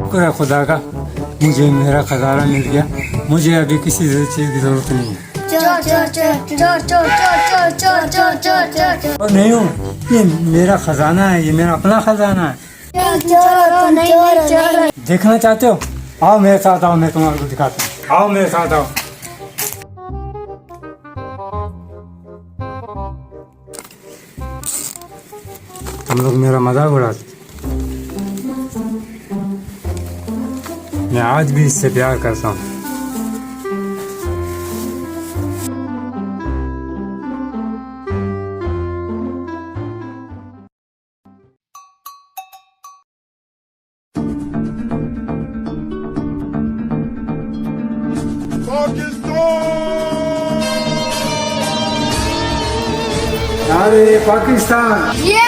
शुक्र है खुदा का, मुझे मेरा खजाना मिल गया। मुझे अभी किसी चीज की जरूरत नहीं है। और नहीं हूँ, ये मेरा खजाना है, ये मेरा अपना खजाना है। देखना चाहते हो? आओ मेरे साथ, आओ, मैं तुम्हारे को दिखाता हूँ। आओ मेरे साथ, आओ। तुम लोग मेरा मजाक उड़ाते। मैं आज भी इससे प्यार करता हूँ। अरे पाकिस्तान।